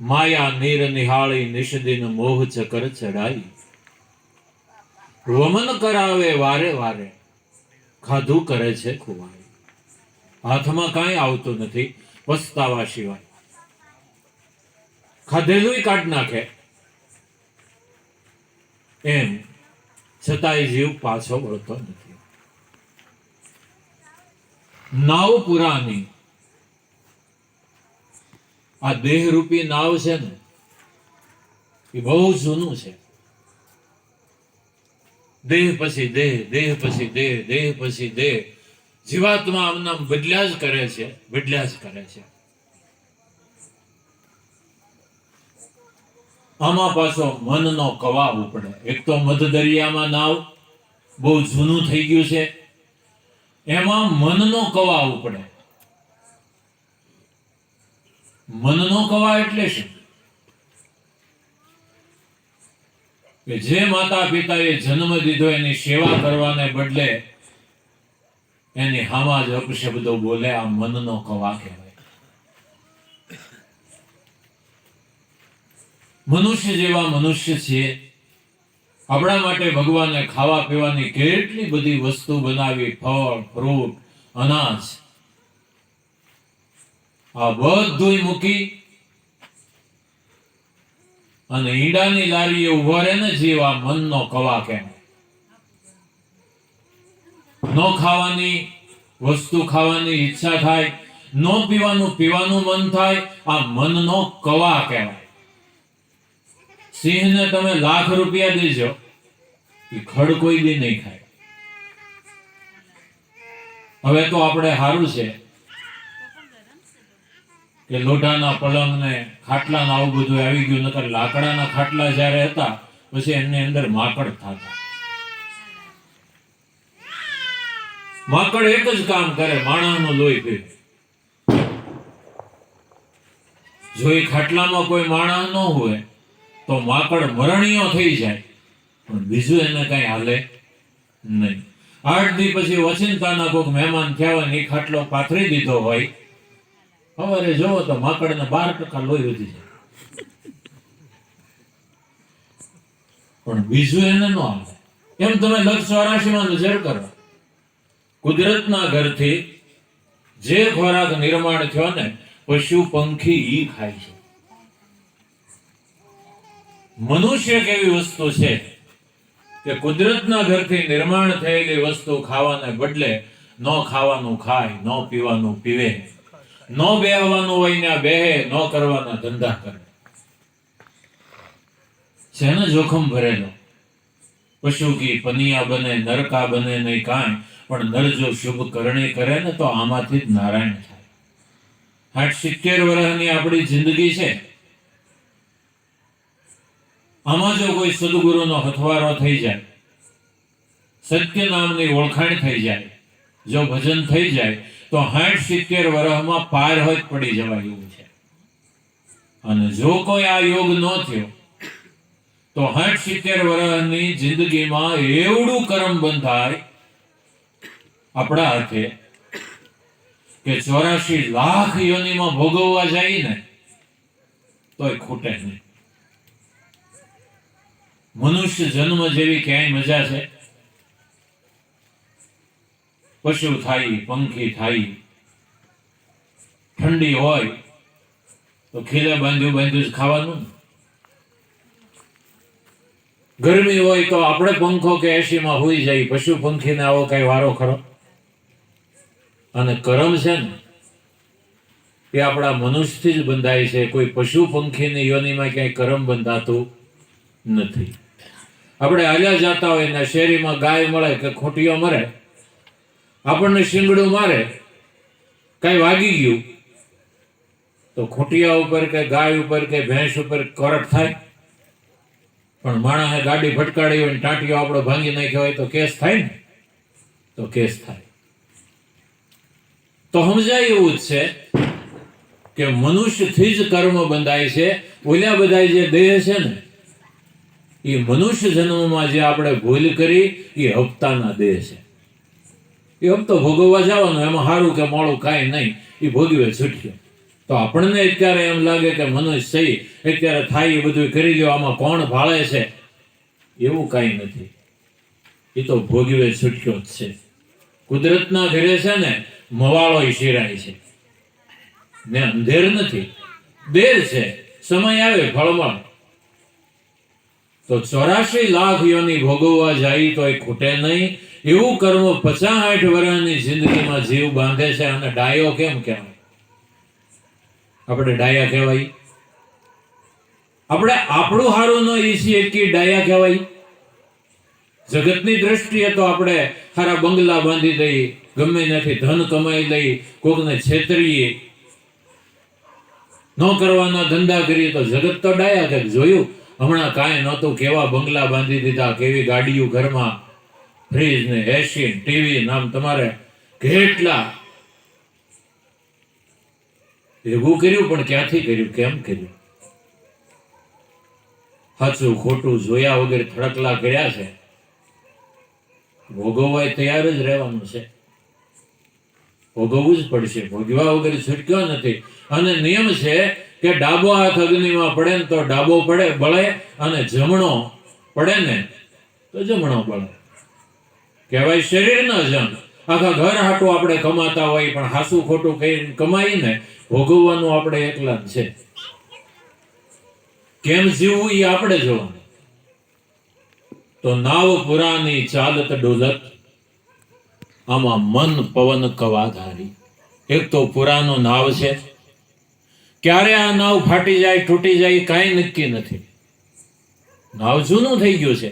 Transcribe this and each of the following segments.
માયા નીર નિહાળી નિષદિન મોહ ચકર ચડાઈ, વમન કરાવે વારે વારે, ખાધું કરે છે ખુવાઈ. હાથમાં કાંઈ આવતું નથી પસ્તાવા સિવાય. ખાધેલું કાઢ નાખે એમ છતાંય જીવ પાછો વળતો નથી. નાવ પુરાની, આ દેહરૂપી નાવ છે ને એ બહુ જૂનું છે. દેહ પછી દેહ, દેહ પછી દેહ, દેહ પછી દેહ. જીવાત્મા આમનામ બદલ્યા જ કરે છે, બદલ્યા જ કરે છે. આમાં પાછો મનનો કવાબ ઉપડે. એક તો મધ દરિયામાં નાવ બહુ જૂનું થઈ ગયું છે, એમાં મનનો કવા ઉપડે. મનનો કવા એટલે શું? કે જે માતા પિતાએ જન્મ દીધો એની સેવા કરવાને બદલે એની હામાં જ અપશબ્દો બોલે, આ મનનો કવા કહેવાય. મનુષ્ય જેવા મનુષ્ય છીએ. આપણા માટે ભગવાને ખાવા પીવાની કેટલી બધી વસ્તુ બનાવી, ફળ, ફ્રૂટ, અનાજ, આ બધું મૂકી અને ઈંડાની લારીએ ઉભા રહે ને જીવ, આ મનનો કવા કહેવાય. ન ખાવાની વસ્તુ ખાવાની ઈચ્છા થાય, ન પીવાનું પીવાનું મન થાય, આ મનનો કવા કહેવાય. સિંહને તમે લાખ રૂપિયા દેજો, એ ખડ કોઈ દી નહીં ખાય. હવે તો આપણે સારું છે કે લોઢાના પલંગ ને ખાટલા ને આવું બધું આવી ગયું. નકર લાકડાના ખાટલા જયારે હતા પછી એમની અંદર માકડ થતા. માકડ એક જ કામ કરે, માણસનું લોહી પીવે. જો એ ખાટલામાં કોઈ માણસ ન હોય તો માકડ મરણીયો થઈ જાય, પણ બીજું એને કઈ હાલે નહીં. 8 દી પછી ઓચિંતાના કોઈક મહેમાન થયા હોય ને એ ખાટલો પાથરી દીધો હોય, સવારે જોવો તો માકડને 12% લોહી વધી જાય, પણ બીજું એને ન હાલે. એમ તમે લક્ષ 84 નજર કરો. કુદરતના ઘરથી જે ખોરાક નિર્માણ થયો ને, પશુ પંખી ઈ ખાય છે. મનુષ્ય કેવી વસ્તુ છે કે કુદરતના ઘરથી નિર્માણ થયેલી વસ્તુ ખાવાને બદલે ન ખાવાનું ખાય, ન પીવાનું પીવે, ન બેહવાનું હોય ને બેહે, ન કરવાના ધંધા કરે. છે ને જોખમ ભરેલો. પશુ કી પનિયા બને, નરકા બને નહીં કાંઈ, પણ નર જો શુભ કરણી કરે ને તો આમાંથી જ નારાયણ થાય. 60-70 વર્ષની આપણી જિંદગી છે. આમાં જો કોઈ સદગુરુનો હથવારો થઈ જાય, સત્ય નામની ઓળખાણ થઈ જાય, જો ભજન થઈ જાય તો 60-70 વર્ષમાં પાર હોય પડી જવાય એવું છે. અને જો કોઈ આ યોગ ન થયો તો 60-70 વર્ષની જિંદગીમાં એવડું કર્મ બંધાય આપણા હાથે કે 84 લાખ યોનિમાં ભોગવવા જાય ને તોય ખૂટે નહીં. મનુષ્ય જન્મ જેવી ક્યાંય મજા છે? પશુ થાય, પંખી થાય, ઠંડી હોય તો ખીલે બાંધ્યું બાંધ્યું જ ખાવાનું. ગરમી હોય તો આપણે પંખો કે એસીમાં હોઈ જાય, પશુ પંખીને આવો કઈ વારો ખરો? અને કરમ છે ને એ આપણા મનુષ્યથી જ બંધાય છે. કોઈ પશુ પંખીની યોનિમાં ક્યાંય કરમ બંધાતું નથી. આપણે હાલ્યા જતા હોય ને શેરીમાં ગાય મળે કે ખોટીઓ મરે, આપણને શીંગડું મારે, કઈ વાગી ગયું તો ખોટિયા ઉપર કે ગાય ઉપર કે ભેંસ ઉપર કરટ થાય. પણ માણસે ગાડી ભટકાડી હોય ને ટાંટીઓ આપણો ભાંગી નાખ્યો હોય તો કેસ થાય ને? તો કેસ થાય. તો સમજાય એવું જ છે કે મનુષ્યથી જ કર્મ બંધાય છે. ઓલ્યા બધા જે દેહ છે ને એ મનુષ્ય જન્મમાં જે આપણે ભૂલ કરી એ હપ્તાના દેહ છે. એ હપ્તો ભોગવવા જવાનો, એમાં સારું કે મોડું કાંઈ નહીં, એ ભોગવે છૂટ્યો. તો આપણને અત્યારે એમ લાગે કે મનુષ્ય સહી અત્યારે થાય એ બધું કરી લ્યો, આમાં કોણ ભાળે છે, એવું કાંઈ નથી. એ તો ભોગવે છૂટક્યો જ છે. કુદરતના ઘરે છે ને મવાળો શિરાય છે ને અંધેર નથી, દેર છે, સમય આવે ફળમાં. તો 84 લાખ યોની ભોગવવા જાય તો એ ખૂટે નહીં. એવું કર્મ 50-60 વર્ષની જિંદગીમાં જીવ બાંધે છે. અને ડાયો કેમ કહેવાય? આપણે ડાયા કહેવાય? આપણે આપણું હારું ન ઈચ્છીએ કે ડાયા કહેવાય? જગતની દ્રષ્ટિએ તો આપણે સારા બંગલા બાંધી દઈએ, ગમે ત્યાંથી ધન કમાઈ લઈ, કોકને છેતરીએ, ન કરવાના ધંધા કરીએ તો જગત તો ડાયા કે જોયું હમણાં કાંઈ નહોતું, કેવા બંગલા બાંધી દીધા, કેવી ગાડીઓ ઘરમાં, ફ્રીજ ને એસી ટીવી, નામ તમારે કેટલા ભેગું કર્યું, પણ ક્યાંથી કર્યું, કેમ કર્યું? સાચું ખોટું જોયા વગર થડકલા કર્યા છે. ભોગવવા તૈયાર જ રહેવાનું છે, ભોગવવું જ પડશે, ભોગવા વગર છૂટક્યો નથી. અને નિયમ છે કે ડાબો હાથ અગ્નિમાં પડે ને તો ડાબો પડે બળે, અને જમણો પડે ને તો જમણો બળે. કહેવાય શરીર ન જંગ. આખા ઘર હાટું આપણે કમાતા હોય, પણ હાસું ખોટું કઈ કમાઈને ભોગવવાનું આપણે એકલા જ છે. કેમ જીવવું એ આપણે જોવાનું. તો નાવ પુરાની ચાલત ડોલત, આમાં મન પવન કવાધારી. એક તો પુરાનો નાવ છે, ક્યારે આ નાવ ફાટી જાય તૂટી જાય કાંઈ નક્કી નથી. નાવ જૂનું થઈ ગયું છે,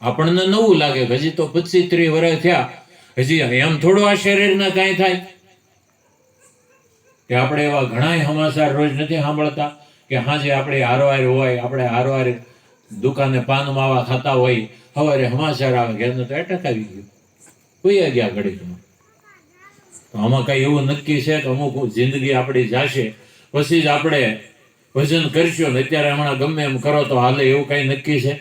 આપણને નવું લાગે કે હજી તો 25-30 વર્ષ થયા, હજી એમ થોડું આ શરીરને કાંઈ થાય. કે આપણે એવા ઘણા સમાચાર રોજ નથી સાંભળતા કે હાજે આપણે હારવાર હોય, આપણે હારવાર દુકાને પાન માવા ખાતા હોય, સવારે સમાચાર આવે કે તો એટક આવી ગયું, કોઈ ગયા ઘડીકમાં. તો આમાં કઈ એવું નક્કી છે કે અમુક જિંદગી આપણી જાશે પછી જ આપણે ભજન કરશું ને અત્યારે હમણાં ગમે એમ કરો તો હાલે, એવું કઈ નક્કી છે?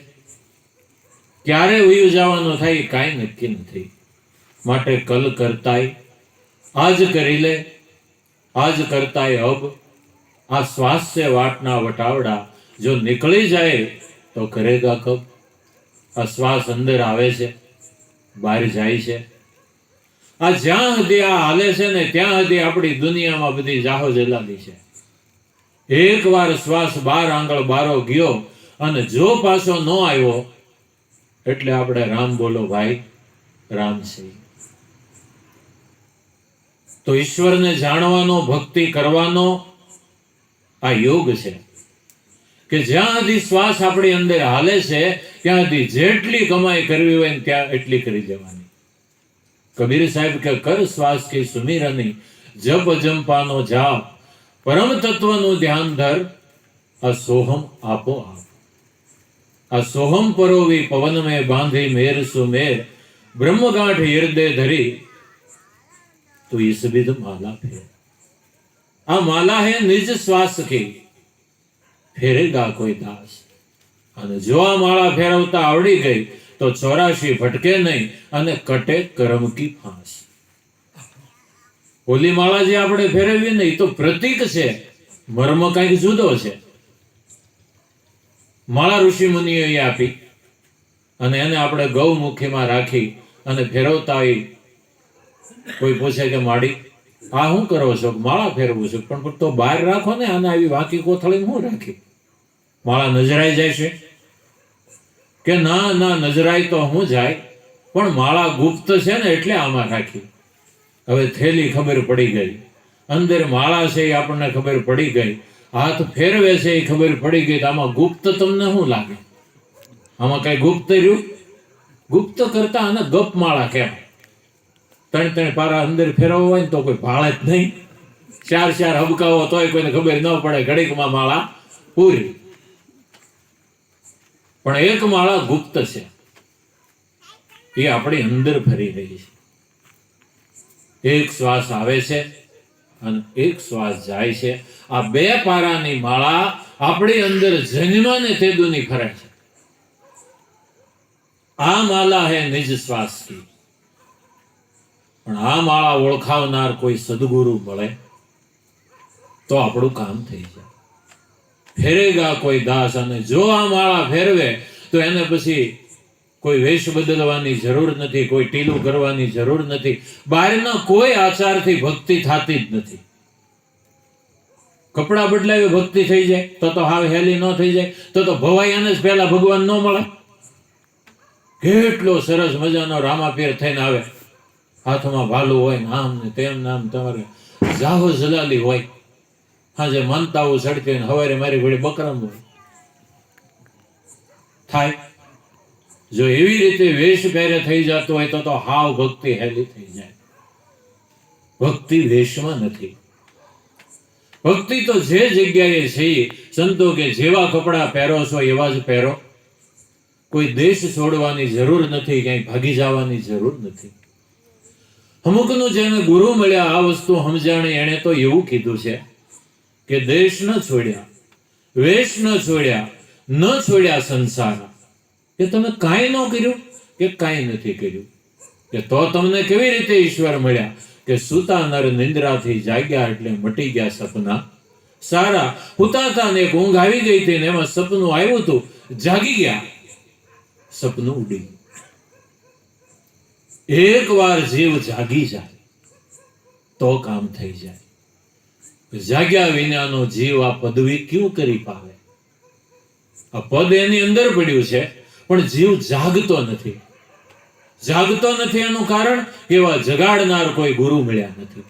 ક્યારે વયું જવાનું થાય કાંઈ નક્કી નથી. માટે કલ કરતાય આજ કરી લે, આજ કરતાય અબ. આ શ્વાસ છે વાટના વટાવડા, જો નીકળી જાય તો કરેગા કબ. આ શ્વાસ અંદર આવે છે, બહાર જાય છે. આ જ્યાં સુધી આ હાલે છે ને ત્યાં સુધી આપણી દુનિયામાં બધી જાહો જલાલી છે. એક વાર શ્વાસ 12 આંગળ બારો ગયો અને જો પાછો ન આવ્યો એટલે આપણે રામ બોલો ભાઈ, રામ છે. તો ઈશ્વરને જાણવાનો, ભક્તિ કરવાનો આ યોગ છે કે જ્યાં સુધી શ્વાસ આપણી અંદર હાલે છે ત્યાં સુધી જેટલી કમાઈ કરવી હોય ત્યાં એટલી કરી જવાની. કબીર સાહેબ કે કર શ્વાસ કી સુમિરની, જપ જંપાનો જાપ, પરમ તત્વનું ધ્યાન ધર, આ સોહમ આપો આપ. આ સોહમ પરોવી પવન મેં બાંધી મેર સુમેર, બ્રહ્મગાંઠ હૃદય ધરી તો इस विध माला फेर. આ માલા હે નિજ શ્વાસ કી, ફેરેગા કોઈ દાસ. અને જો આ માળા ફેરવતા આવડી ગઈ તો 84 ભટકે નહીં અને કટે કરમ કી ફાંસ. ઓલી માળા જે આપણે ફેરવીએ ને એ તો પ્રતીક છે, મર્મ કઈક જુદો છે. માળા ઋષિ મુનિઓએ આપી અને એને આપણે ગૌમુખીમાં રાખી અને ફેરવતા હોય. કોઈ પૂછે કે માડી આ શું કરો છો? માળા ફેરવું છું. પણ તો બહાર રાખો ને, આને આવી વાંકી કોથળી હું રાખી, માળા નજરાઈ જાય છે કે ના ના નજરાઈ તો હું જાય, પણ માળા ગુપ્ત છે ને એટલે આમાં રાખી. હવે થેલી ખબર પડી ગઈ, અંદર માળા છે એ આપણને ખબર પડી ગઈ, હાથ ફેરવે છે એ ખબર પડી ગઈ, તો આમાં ગુપ્ત તમને શું લાગે? આમાં કઈ ગુપ્ત રહ્યું? ગુપ્ત કરતા આને ગપ માળા કહેવાય. 3 પારા અંદર ફેરવવા હોય ને તો કોઈ ભાળે જ નહીં. 4 હબકાવો તોય કોઈને ખબર ન પડે, ઘડીકમાં માળા પૂરી. પણ એક માળા ગુપ્ત છે, એ આપણી અંદર ફરી રહી છે. એક શ્વાસ આવે છે અને એક શ્વાસ જાય છે. આ 2 પારાની માળા આપણી અંદર જન્મને તેદુની ફરે છે. આ માલા હે નિજ શ્વાસ કી. પણ આ માળા ઓળખાવનાર કોઈ સદગુરુ મળે તો આપણું કામ થઈ જાય. ફેરેગા કોઈ દાસ, અને જો આ માળા ફેરવે તો એને પછી કોઈ વેશ બદલવાની જરૂર નથી, કોઈ ટીલું કરવાની જરૂર નથી. બહારના કોઈ આચારથી ભક્તિ થતી જ નથી. કપડા બદલાવી ભક્તિ થઈ જાય તો હાવ હેલી ન થઈ જાય? તો ભવાયાને જ પહેલા ભગવાન ન મળે? કેટલો સરસ મજાનો રામાપીર થઈને આવે, હાથમાં ભાલું હોય ને આમ ને તેમ નામ, તમારે જાહો જલાલી હોય, હાજે માનતાઓ સડતી હોય, હવારે મારી ઘડી બકરામ હોય. થાય? જો એવી રીતે વેશ પહેરે થઈ જતો હોય તો હાવ ભક્તિ હેલી થઈ જાય. ભક્તિ વેશમાં નથી. ભક્તિ તો જે જગ્યાએ છે, સંતો કે જેવા કપડા પહેરો છો એવા જ પહેરો. કોઈ દેશ છોડવાની જરૂર નથી, ક્યાંય ભાગી જવાની જરૂર નથી. અમુકનું જેને ગુરુ મળ્યા આ વસ્તુ સમજાણી, એણે તો એવું કીધું છે કે દેશ ન છોડ્યા, વેશ ન છોડ્યા, ન છોડ્યા સંસાર, કે તમે કાંઈ ન કર્યું કે કાંઈ નથી કર્યું, કે તો તમને કેવી રીતે ઈશ્વર મળ્યા? કે સુતા નર નિંદ્રાથી જાગ્યા એટલે મટી ગયા સપના સારા. હુતા હતા ને એક ઊંઘ આવી ગઈ હતી ને એમાં સપનું આવ્યું હતું, જાગી ગયા, સપનું ઉડી. એક વાર જીવ જાગી જાય તો કામ થઈ જાય. જાગ્યા વિનાનો જીવ આ પદવી ક્યું કરી પાવે? આ પદ એની અંદર પડ્યું છે પણ જીવ જાગતો નથી. જાગતો નથી એનું કારણ એવા જગાડનાર કોઈ ગુરુ મળ્યા નથી.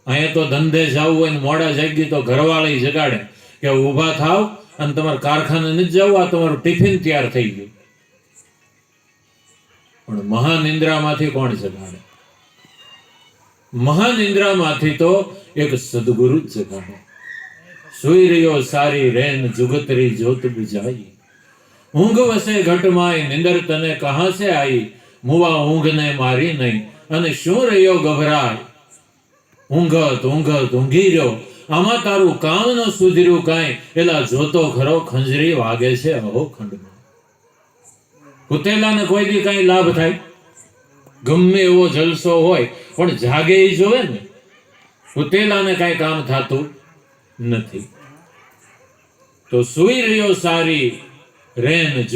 અહીંયા તો ધંધે જવું હોય ને મોડા જાગી તો ઘરવાળી જગાડે કે ઊભા થાવ અને તમારે કારખાને નથી જવું, આ તમારું ટિફિન તૈયાર થઈ ગયું. પણ મહાનિંદ્રામાંથી કોણ જગાડે? મહાનિંદ્રામાંથી તો એક સદગુરુ જ જગાડે. સુઈ રહ્યો સારી રેન જુગતરી જોત બુજાઈ, ઊંઘ વસે ઘટમાય નિંદર તને કહા સે આઈ, મુવા ઊંઘને મારી નહીં અને શું રહ્યો ગભરાય. ઊંઘત ઊંઘત ઊંઘી રહ્યો, આમાં તારું કામ ન સુધર્યું કાંઈ, એલા જોતો ખરો ખંજરી વાગે છે અહો ખંડમાં. કુતેલાને કોઈ દી કઈ લાભ થાય? ગમે એવો જલસો હોય પણ જાગે એ જોવે ને. કુતેલાને કઈ કામ થતું નથી. તો સુઈ રહ્યો સારી રેન